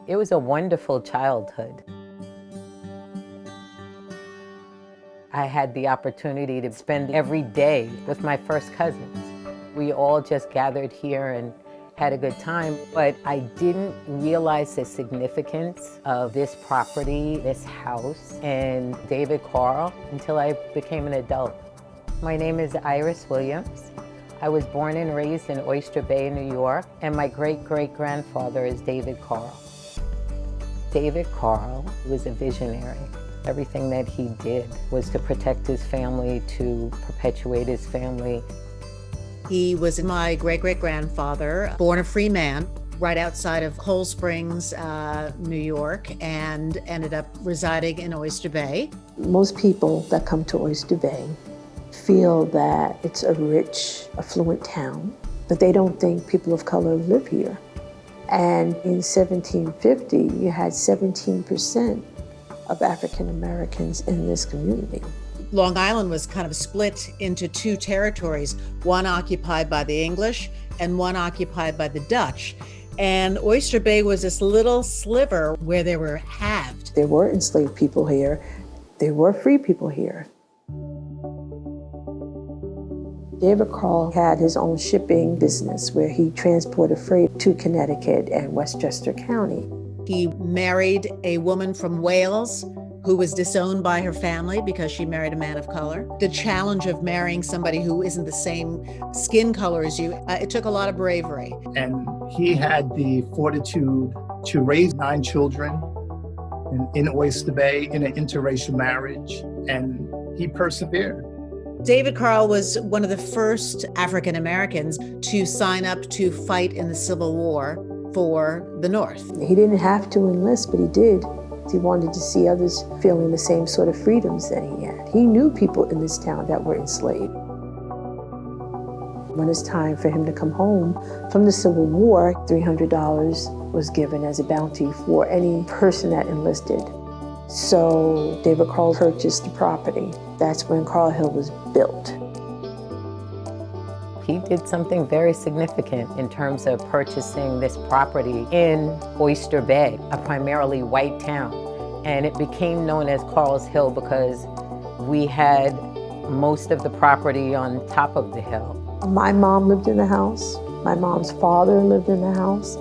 It was a wonderful childhood. I had the opportunity to spend every day with my first cousins. We all just gathered here and had a good time, but I didn't realize the significance of this property, this house, and David Carll until I became an adult. My name is Iris Williams. I was born and raised in Oyster Bay, New York, and my great-great-grandfather is David Carll. David Carll was a visionary. Everything that he did was to protect his family, to perpetuate his family. He was my great-great-grandfather, born a free man, right outside of Cold Springs, New York, and ended up residing in Oyster Bay. Most people that come to Oyster Bay feel that it's a rich, affluent town, but they don't think people of color live here. And in 1750, you had 17% of African Americans in this community. Long Island was kind of split into two territories, one occupied by the English and one occupied by the Dutch. And Oyster Bay was this little sliver where they were halved. There were enslaved people here. There were free people here. David Carll had his own shipping business where he transported freight to Connecticut and Westchester County. He married a woman from Wales who was disowned by her family because she married a man of color. The challenge of marrying somebody who isn't the same skin color as you, it took a lot of bravery. And he had the fortitude to raise 9 children in Oyster Bay in an interracial marriage, and he persevered. David Carll was one of the first African Americans to sign up to fight in the Civil War for the North. He didn't have to enlist, but he did. He wanted to see others feeling the same sort of freedoms that he had. He knew people in this town that were enslaved. When it's time for him to come home from the Civil War, $300 was given as a bounty for any person that enlisted. So David Carll purchased the property. That's when Carl Hill was built. He did something very significant in terms of purchasing this property in Oyster Bay, a primarily white town. And it became known as Carl's Hill because we had most of the property on top of the hill. My mom lived in the house. My mom's father lived in the house.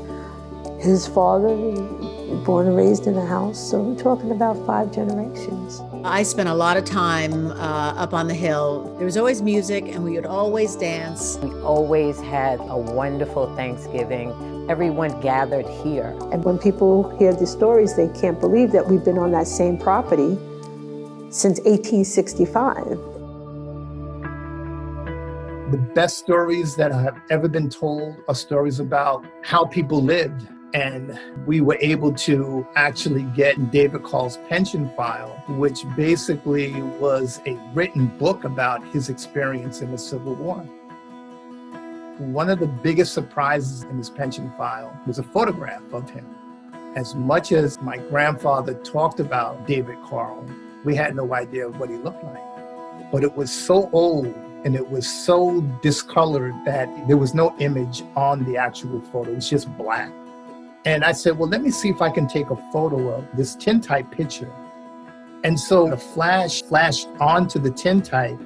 His father was born and raised in the house. So we're talking about 5 generations. I spent a lot of time up on the hill. There was always music and we would always dance. We always had a wonderful Thanksgiving. Everyone gathered here. And when people hear the stories, they can't believe that we've been on that same property since 1865. The best stories that have ever been told are stories about how people lived. And we were able to actually get David Carll's pension file, which basically was a written book about his experience in the Civil War. One of the biggest surprises in his pension file was a photograph of him. As much as my grandfather talked about David Carll, we had no idea what he looked like. But it was so old and it was so discolored that there was no image on the actual photo. It was just black. And I said, well, let me see if I can take a photo of this tintype picture. And so the flash flashed onto the tintype.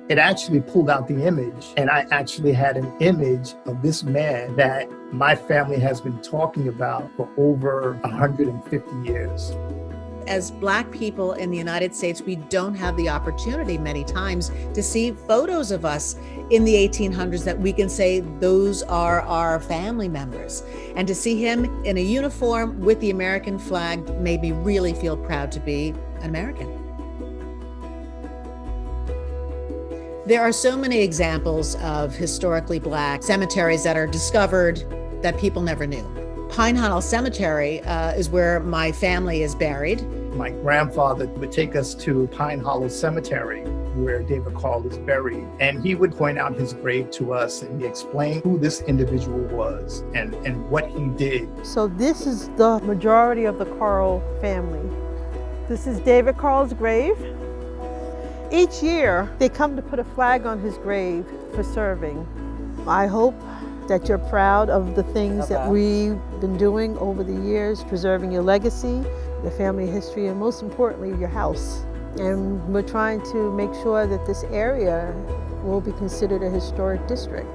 It actually pulled out the image. And I actually had an image of this man that my family has been talking about for over 150 years. As Black people in the United States, we don't have the opportunity many times to see photos of us in the 1800s that we can say those are our family members. And to see him in a uniform with the American flag made me really feel proud to be an American. There are so many examples of historically Black cemeteries that are discovered that people never knew. Pine Hollow Cemetery is where my family is buried. My grandfather would take us to Pine Hollow Cemetery, where David Carll is buried, and he would point out his grave to us and explain who this individual was and what he did. So this is the majority of the Carll family. This is David Carll's grave. Each year, they come to put a flag on his grave for serving. I hope that you're proud of the things that we've been doing over the years, preserving your legacy, your family history, and most importantly, your house. And we're trying to make sure that this area will be considered a historic district.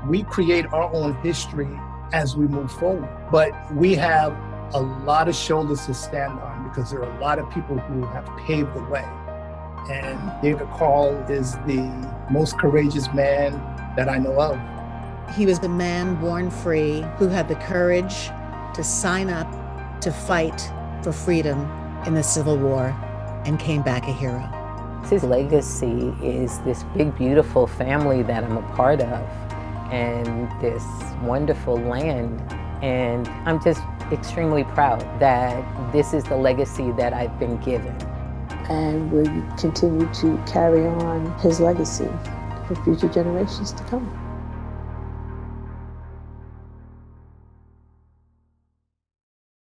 We create our own history as we move forward, but we have a lot of shoulders to stand on because there are a lot of people who have paved the way. And David Carll is the most courageous man that I know of. He was the man born free who had the courage to sign up to fight for freedom in the Civil War and came back a hero. His legacy is this big, beautiful family that I'm a part of and this wonderful land. And I'm just extremely proud that this is the legacy that I've been given. And we continue to carry on his legacy for future generations to come.